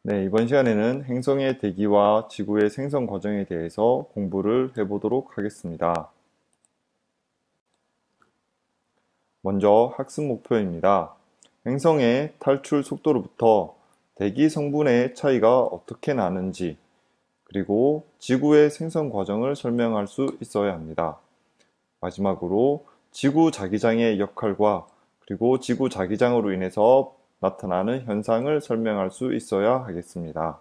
네, 이번 시간에는 행성의 대기와 지구의 생성 과정에 대해서 공부를 해보도록 하겠습니다. 먼저 학습 목표입니다. 행성의 탈출 속도로부터 대기 성분의 차이가 어떻게 나는지, 그리고 지구의 생성 과정을 설명할 수 있어야 합니다. 마지막으로 지구 자기장의 역할과 그리고 지구 자기장으로 인해서 나타나는 현상을 설명할 수 있어야 하겠습니다.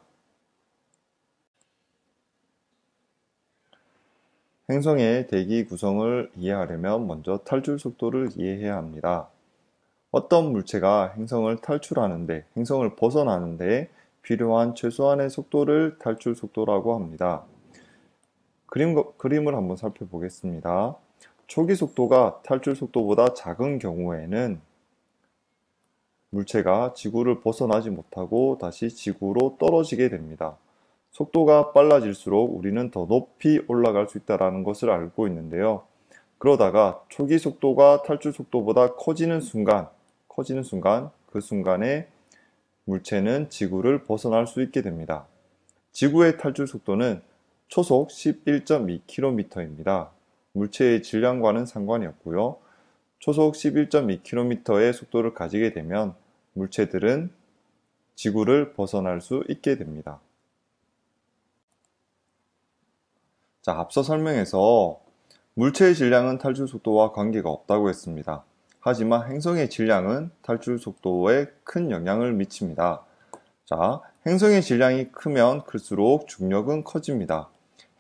행성의 대기 구성을 이해하려면 먼저 탈출 속도를 이해해야 합니다. 어떤 물체가 행성을 탈출하는데, 행성을 벗어나는데 필요한 최소한의 속도를 탈출 속도라고 합니다. 그림을 한번 살펴보겠습니다. 초기 속도가 탈출 속도보다 작은 경우에는 물체가 지구를 벗어나지 못하고 다시 지구로 떨어지게 됩니다. 속도가 빨라질수록 우리는 더 높이 올라갈 수 있다는 것을 알고 있는데요. 그러다가 초기 속도가 탈출 속도보다 커지는 순간, 그 순간에 물체는 지구를 벗어날 수 있게 됩니다. 지구의 탈출 속도는 초속 11.2km입니다. 물체의 질량과는 상관이 없고요. 초속 11.2km의 속도를 가지게 되면 물체들은 지구를 벗어날 수 있게 됩니다. 자, 앞서 설명에서 물체의 질량은 탈출 속도와 관계가 없다고 했습니다. 하지만 행성의 질량은 탈출 속도에 큰 영향을 미칩니다. 자, 행성의 질량이 크면 클수록 중력은 커집니다.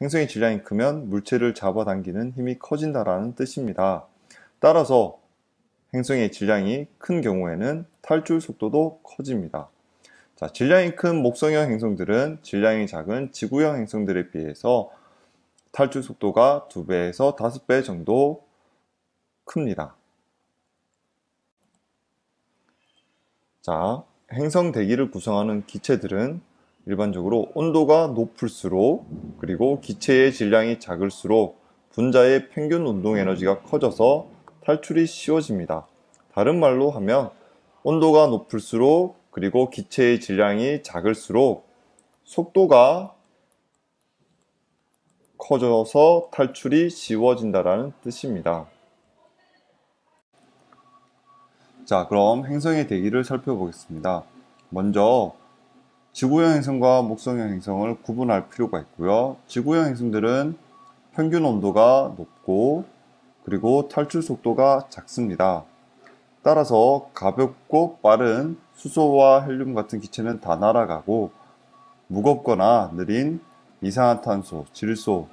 행성의 질량이 크면 물체를 잡아당기는 힘이 커진다는 뜻입니다. 따라서 행성의 질량이 큰 경우에는 탈출 속도도 커집니다. 자, 질량이 큰 목성형 행성들은 질량이 작은 지구형 행성들에 비해서 탈출 속도가 2배에서 5배 정도 큽니다. 자, 행성 대기를 구성하는 기체들은 일반적으로 온도가 높을수록 그리고 기체의 질량이 작을수록 분자의 평균 운동 에너지가 커져서 탈출이 쉬워집니다. 다른 말로 하면 온도가 높을수록 그리고 기체의 질량이 작을수록 속도가 커져서 탈출이 쉬워진다는 뜻입니다. 자, 그럼 행성의 대기를 살펴보겠습니다. 먼저 지구형 행성과 목성형 행성을 구분할 필요가 있고요. 지구형 행성들은 평균 온도가 높고 그리고 탈출 속도가 작습니다. 따라서 가볍고 빠른 수소와 헬륨 같은 기체는 다 날아가고 무겁거나 느린 이산화탄소, 질소,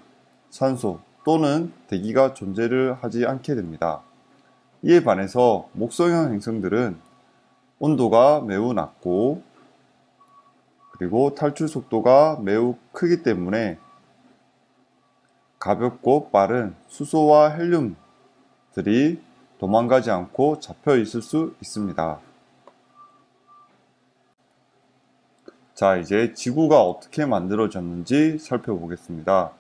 산소 또는 대기가 존재를 하지 않게 됩니다. 이에 반해서 목성형 행성들은 온도가 매우 낮고 그리고 탈출 속도가 매우 크기 때문에 가볍고 빠른 수소와 헬륨들이 도망가지 않고 잡혀 있을 수 있습니다. 자, 이제 지구가 어떻게 만들어졌는지 살펴보겠습니다.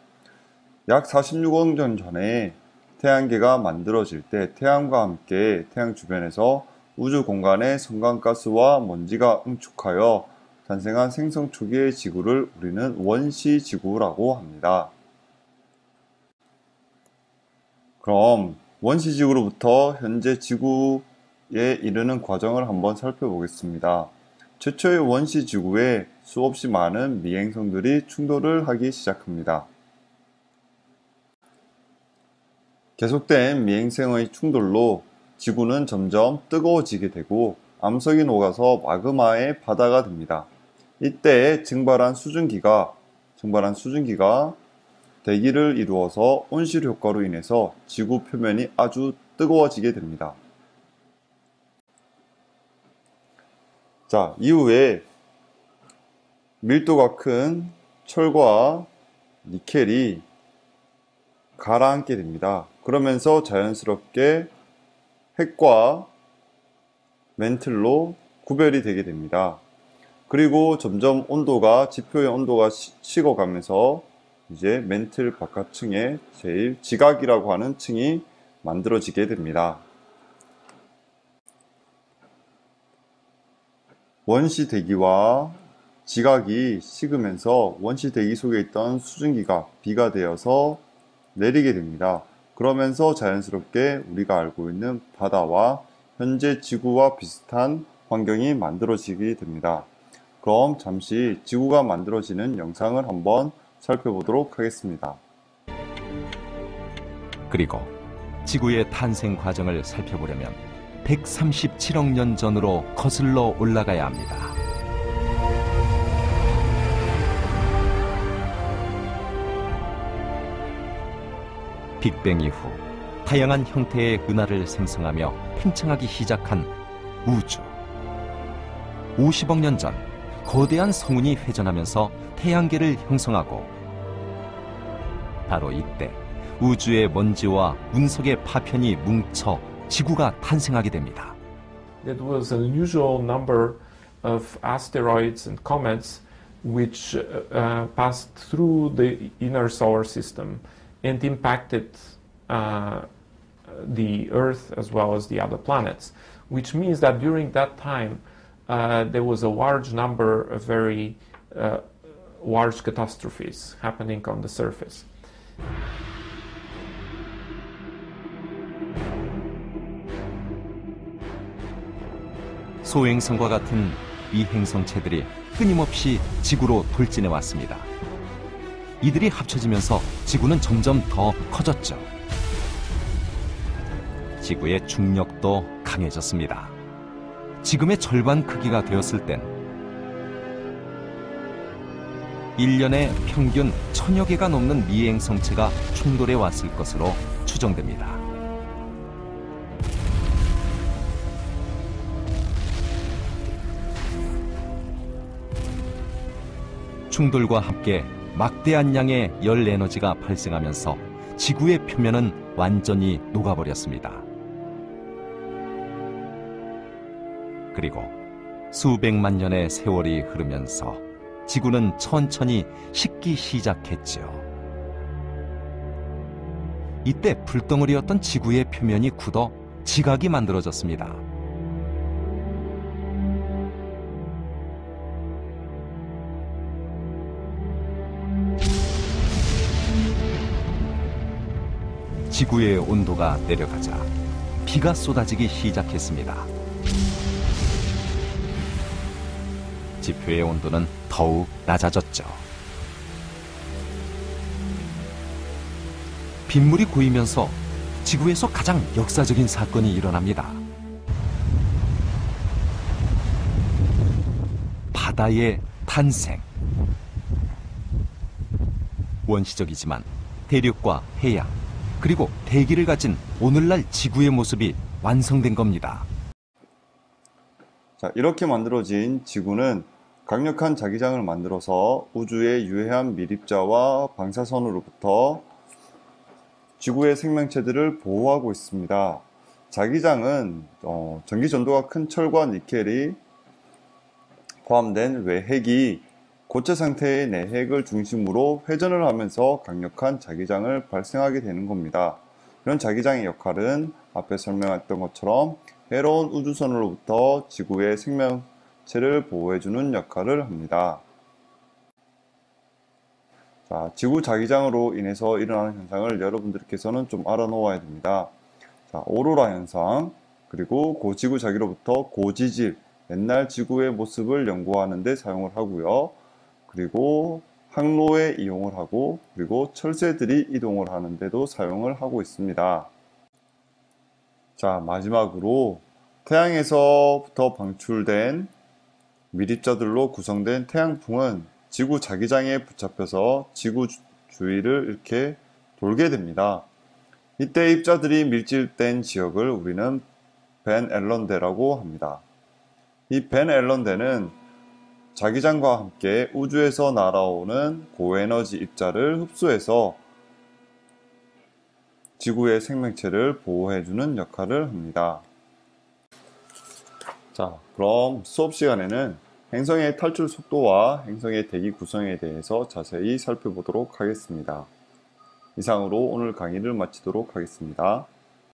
약 46억 년 전에 태양계가 만들어질 때 태양과 함께 태양 주변에서 우주 공간의 성간가스와 먼지가 응축하여 탄생한 생성 초기의 지구를 우리는 원시지구라고 합니다. 그럼 원시지구로부터 현재 지구에 이르는 과정을 한번 살펴보겠습니다. 최초의 원시지구에 수없이 많은 미행성들이 충돌을 하기 시작합니다. 계속된 미행성의 충돌로 지구는 점점 뜨거워지게 되고 암석이 녹아서 마그마의 바다가 됩니다. 이때 증발한 수증기가 대기를 이루어서 온실 효과로 인해서 지구 표면이 아주 뜨거워지게 됩니다. 자, 이후에 밀도가 큰 철과 니켈이 가라앉게 됩니다. 그러면서 자연스럽게 핵과 멘틀로 구별이 되게 됩니다. 그리고 점점 지표의 온도가 식어가면서 이제 멘틀 바깥층에 제일 지각이라고 하는 층이 만들어지게 됩니다. 원시 대기와 지각이 식으면서 원시 대기 속에 있던 수증기가 비가 되어서 내리게 됩니다. 그러면서 자연스럽게 우리가 알고 있는 바다와 현재 지구와 비슷한 환경이 만들어지게 됩니다. 그럼 잠시 지구가 만들어지는 영상을 한번 살펴보도록 하겠습니다. 그리고 지구의 탄생 과정을 살펴보려면 137억 년 전으로 거슬러 올라가야 합니다. 빅뱅 이후 다양한 형태의 은하를 생성하며 팽창하기 시작한 우주. 50억 년 전 거대한 성운이 회전하면서 태양계를 형성하고 바로 이때 우주의 먼지와 운석의 파편이 뭉쳐 지구가 탄생하게 됩니다. That was an unusual number of asteroids and comets which passed through the inner solar system and impacted the Earth as well as the other planets, which means that during that time there was a large number of very large catastrophes happening on the surface. 소행성과 같은 위행성체들이 끊임없이 지구로 돌진해 왔습니다. 이들이 합쳐지면서 지구는 점점 더 커졌죠. 지구의 중력도 강해졌습니다. 지금의 절반 크기가 되었을 땐 1년에 평균 1000여 개가 넘는 미행성체가 충돌해 왔을 것으로 추정됩니다. 충돌과 함께 막대한 양의 열 에너지가 발생하면서 지구의 표면은 완전히 녹아버렸습니다. 그리고 수백만 년의 세월이 흐르면서 지구는 천천히 식기 시작했지요. 이때 불덩어리였던 지구의 표면이 굳어 지각이 만들어졌습니다. 지구의 온도가 내려가자 비가 쏟아지기 시작했습니다. 지표의 온도는 더욱 낮아졌죠. 빗물이 고이면서 지구에서 가장 역사적인 사건이 일어납니다. 바다의 탄생. 원시적이지만 대륙과 해양, 그리고 대기를 가진 오늘날 지구의 모습이 완성된 겁니다. 자, 이렇게 만들어진 지구는 강력한 자기장을 만들어서 우주의 유해한 미립자와 방사선으로부터 지구의 생명체들을 보호하고 있습니다. 자기장은 전기 전도가 큰 철과 니켈이 포함된 외핵이 고체 상태의 내핵을 중심으로 회전을 하면서 강력한 자기장을 발생하게 되는 겁니다. 이런 자기장의 역할은 앞에 설명했던 것처럼 해로운 우주선으로부터 지구의 생명체를 보호해주는 역할을 합니다. 자, 지구 자기장으로 인해서 일어나는 현상을 여러분들께서는 좀 알아놓아야 됩니다. 자, 오로라 현상, 그리고 고지구 자기로부터 고지질, 옛날 지구의 모습을 연구하는 데 사용을 하고요. 그리고 항로에 이용을 하고, 그리고 철새들이 이동을 하는 데도 사용을 하고 있습니다. 자, 마지막으로 태양에서부터 방출된 미립자들로 구성된 태양풍은 지구 자기장에 붙잡혀서 지구 주위를 이렇게 돌게 됩니다. 이때 입자들이 밀집된 지역을 우리는 벤 앨런대라고 합니다. 이 벤 앨런대는 자기장과 함께 우주에서 날아오는 고에너지 입자를 흡수해서 지구의 생명체를 보호해주는 역할을 합니다. 자, 그럼 수업 시간에는 행성의 탈출 속도와 행성의 대기 구성에 대해서 자세히 살펴보도록 하겠습니다. 이상으로 오늘 강의를 마치도록 하겠습니다.